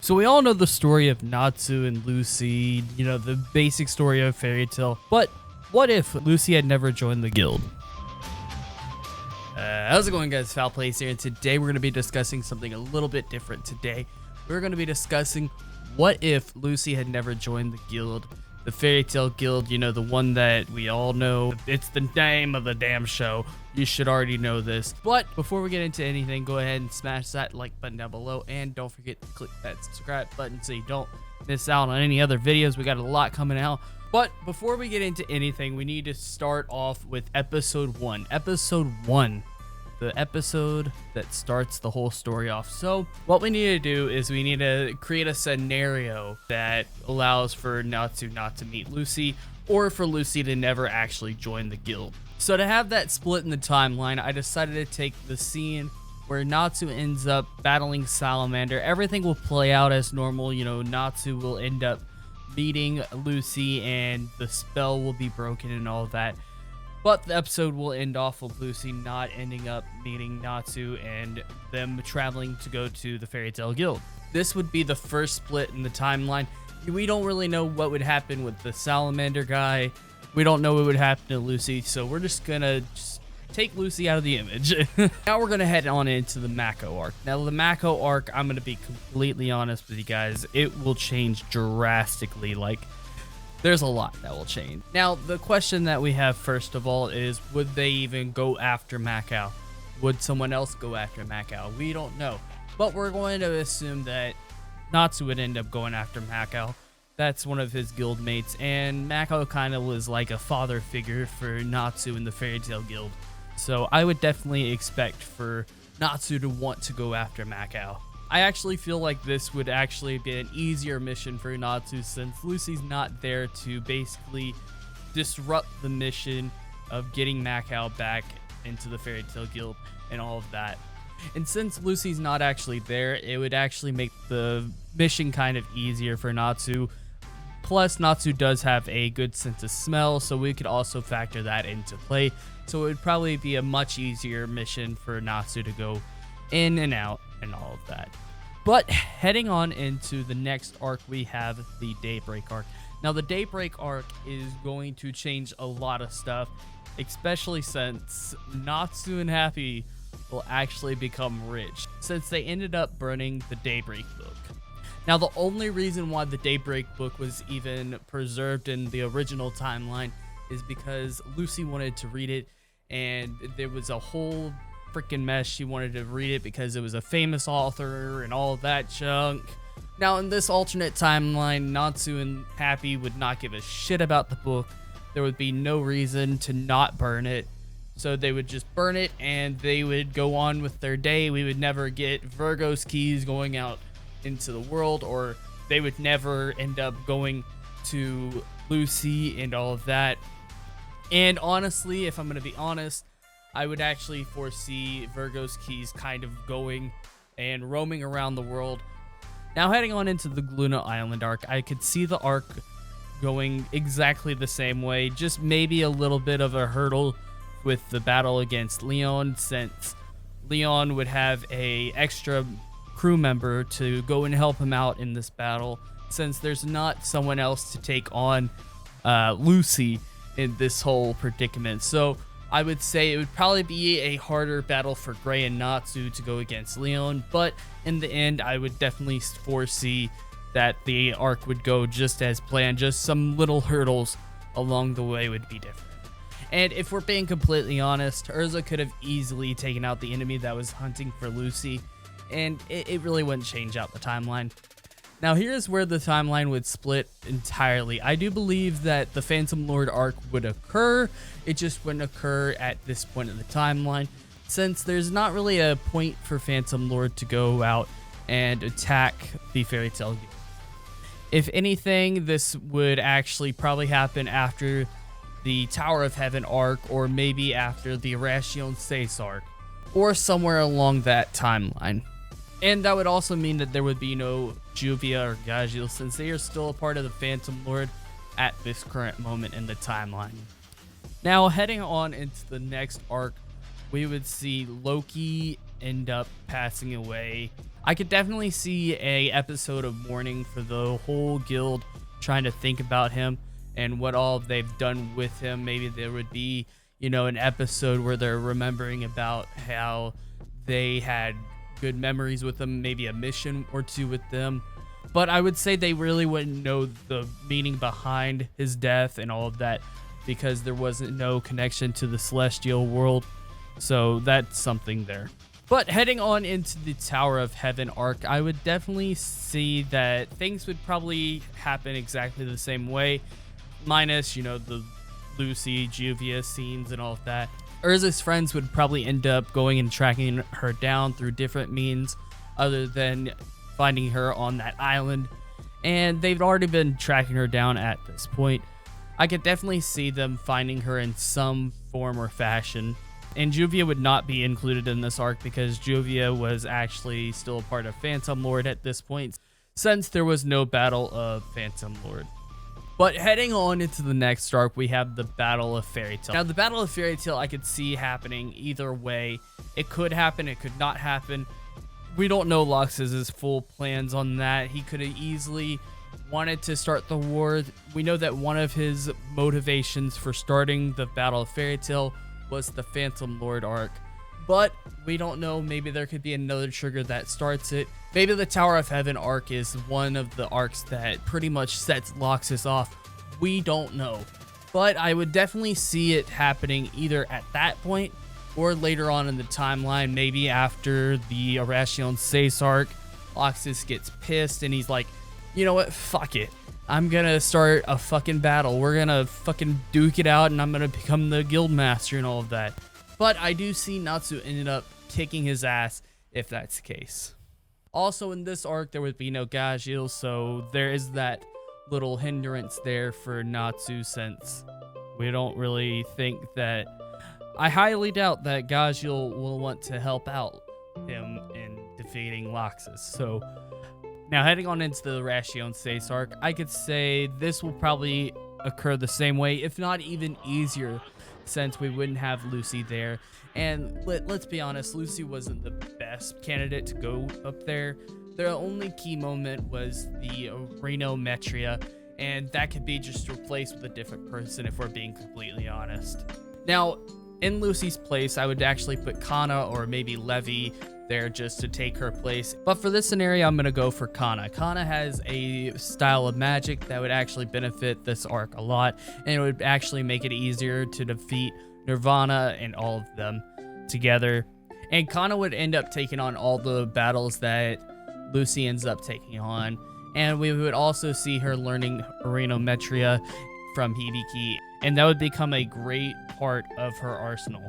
So we all know the story of Natsu and Lucy, you know, the basic story of Fairy Tail. But what if Lucy had never joined the guild? How's it going, guys? Foul Plays here, and today we're going to be discussing something a little bit different. Today we're going to be discussing what if Lucy had never joined the guild, the Fairy Tail Guild, you know, the one that we all know. It's the name of the damn show. You should already know this. But before we get into anything, go ahead and smash that like button down below, and don't forget to click that subscribe button so you don't miss out on any other videos. We got a lot coming out. But before we get into anything, we need to start off with episode 1. Episode 1. The episode that starts the whole story off. So what we need to do is we need to create a scenario that allows for Natsu not to meet Lucy, or for Lucy to never actually join the guild. So to have that split in the timeline, I decided to take the scene where Natsu ends up battling Salamander. Everything will play out as normal. You know, Natsu will end up meeting Lucy and the spell will be broken and all that. But the episode will end off with Lucy not ending up meeting Natsu and them traveling to go to the Fairy Tail Guild. This would be the first split in the timeline. We don't really know what would happen with the Salamander guy. We don't know what would happen to Lucy, so we're just gonna take Lucy out of the image. Now we're gonna head on into the Macau arc. Now the Macau arc, I'm gonna be completely honest with you guys, it will change drastically. Like, there's a lot that will change. Now, the question that we have first of all is, would they even go after Macau? Would someone else go after Macau? We don't know. But we're going to assume that Natsu would end up going after Macau. That's one of his guild mates, and Macau kind of was like a father figure for Natsu in the Fairy Tail Guild. So I would definitely expect for Natsu to want to go after Macau. I actually feel like this would actually be an easier mission for Natsu, since Lucy's not there to basically disrupt the mission of getting Macau back into the Fairy Tail Guild and all of that. And since Lucy's not actually there, it would actually make the mission kind of easier for Natsu. Plus, Natsu does have a good sense of smell, so we could also factor that into play. So it would probably be a much easier mission for Natsu to go in and out and all of that. But heading on into the next arc, we have the Daybreak arc. Now the Daybreak arc is going to change a lot of stuff, especially since Natsu and Happy will actually become rich, since they ended up burning the Daybreak book. Now the only reason why the Daybreak book was even preserved in the original timeline is because Lucy wanted to read it, and there was a whole freaking mess. She wanted to read it because it was a famous author and all that junk. Now in this alternate timeline, Natsu and Happy would not give a shit about the book. There would be no reason to not burn it, so they would just burn it and they would go on with their day. We would never get Virgo's keys going out into the world, or they would never end up going to Lucy and all of that. And honestly, if I'm going to be honest, I would actually foresee Virgo's keys kind of going and roaming around the world. Now heading on into the Gluna Island arc, I could see the arc going exactly the same way, just maybe a little bit of a hurdle with the battle against Leon, since Leon would have a extra crew member to go and help him out in this battle, since there's not someone else to take on Lucy in this whole predicament. So I would say it would probably be a harder battle for Gray and Natsu to go against Leon, but in the end, I would definitely foresee that the arc would go just as planned. Just some little hurdles along the way would be different. And if we're being completely honest, Urza could have easily taken out the enemy that was hunting for Lucy, and it really wouldn't change out the timeline. Now here's where the timeline would split entirely. I do believe that the Phantom Lord arc would occur. It just wouldn't occur at this point in the timeline, since there's not really a point for Phantom Lord to go out and attack the Fairy Tail Guild. If anything, this would actually probably happen after the Tower of Heaven arc, or maybe after the Oracion Seis arc, or somewhere along that timeline. And that would also mean that there would be no Juvia or Gajil, since they are still a part of the Phantom Lord at this current moment in the timeline. Now, heading on into the next arc, we would see Loki end up passing away. I could definitely see a episode of mourning for the whole guild, trying to think about him and what all they've done with him. Maybe there would be, an episode where they're remembering about how they had good memories with him, maybe a mission or two with them. But I would say they really wouldn't know the meaning behind his death and all of that, because there wasn't no connection to the celestial world. So that's something there. But heading on into the Tower of Heaven arc, I would definitely see that things would probably happen exactly the same way, minus, the Lucy, Juvia scenes and all of that. Urza's friends would probably end up going and tracking her down through different means other than finding her on that island. And they've already been tracking her down at this point. I could definitely see them finding her in some form or fashion. And Juvia would not be included in this arc because Juvia was actually still a part of Phantom Lord at this point, since there was no Battle of Phantom Lord. But heading on into the next arc, we have the Battle of Fairy Tail. Now, the Battle of Fairy Tail I could see happening either way. It could happen, it could not happen. We don't know Lox's full plans on that. He could have easily wanted to start the war. We know that one of his motivations for starting the Battle of Fairy Tail was the Phantom Lord arc. But we don't know, maybe there could be another trigger that starts it. Maybe the Tower of Heaven arc is one of the arcs that pretty much sets Loxus off. We don't know. But I would definitely see it happening either at that point or later on in the timeline, maybe after the Oracion Seis arc. Loxus gets pissed and he's like, you know what, fuck it. I'm gonna start a fucking battle. We're gonna fucking duke it out and I'm gonna become the guild master and all of that. But I do see Natsu ended up kicking his ass if that's the case. Also in this arc, there would be no Gajil, so there is that little hindrance there for Natsu, since we don't really think that... I highly doubt that Gajil will want to help out him in defeating Loxus. So now heading on into the Oracion Seis arc, I could say this will probably occur the same way, if not even easier, since we wouldn't have Lucy there. And let's be honest, Lucy wasn't the best candidate to go up there. The only key moment was the Renometria, and that could be just replaced with a different person if we're being completely honest. Now, in Lucy's place, I would actually put Kana or maybe Levi there just to take her place. But for this scenario, I'm going to go for Kana. Kana has a style of magic that would actually benefit this arc a lot, and it would actually make it easier to defeat Nirvana and all of them together. And Kana would end up taking on all the battles that Lucy ends up taking on. And we would also see her learning Renometria from Hibiki, and that would become a great part of her arsenal.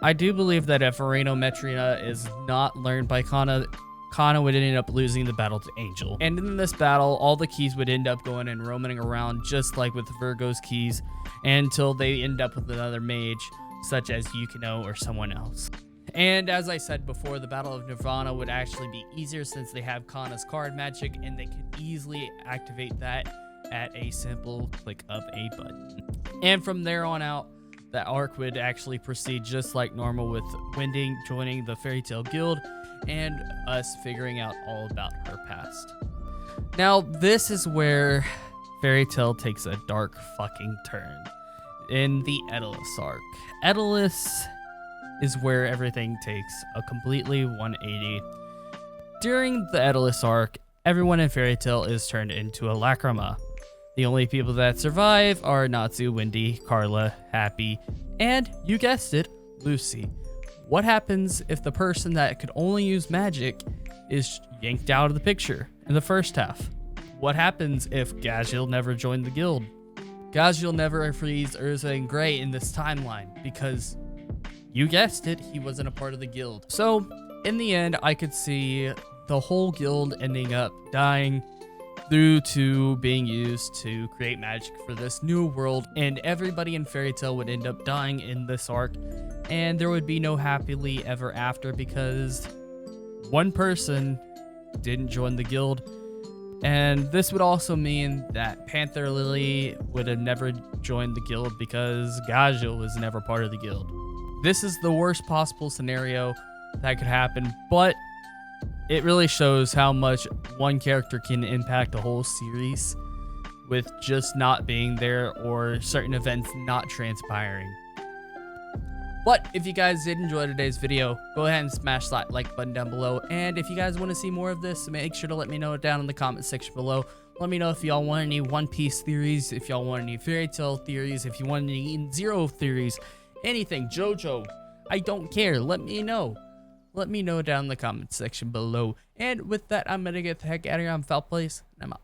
I do believe that if Renometria is not learned by Kana, Kana would end up losing the battle to Angel. And in this battle, all the keys would end up going and roaming around just like with Virgo's keys until they end up with another mage, such as Yukino or someone else. And as I said before, the Battle of Nirvana would actually be easier since they have Kana's card magic and they could easily activate that at a simple click of a button. And from there on out, the arc would actually proceed just like normal, with Wendy joining the Fairy Tail Guild and us figuring out all about her past. Now, this is where Fairy Tail takes a dark fucking turn in the Edolas arc. Edolas is where everything takes a completely 180. During the Edolas arc, everyone in Fairy Tail is turned into a lacrima. The only people that survive are Natsu, Wendy, Carla, Happy, and, you guessed it, Lucy. What happens if the person that could only use magic is yanked out of the picture in the first half? What happens if Gajil never joined the guild? Gajil never frees Urza and Gray in this timeline because, you guessed it, he wasn't a part of the guild. So, in the end, I could see the whole guild ending up dying due to being used to create magic for this new world, and everybody in Fairy Tail would end up dying in this arc, and there would be no happily ever after because one person didn't join the guild. And this would also mean that Panther Lily would have never joined the guild because Gajil was never part of the guild. This is the worst possible scenario that could happen, but it really shows how much one character can impact a whole series with just not being there or certain events not transpiring. But if you guys did enjoy today's video, go ahead and smash that like button down below. And if you guys want to see more of this, make sure to let me know down in the comment section below. Let me know if y'all want any One Piece theories, if y'all want any fairy tale theories, if you want any Zero theories, anything, JoJo, I don't care. Let me know. Let me know down in the comment section below. And with that, I'm gonna get the heck out of here. I'm Foul Place, and I'm out.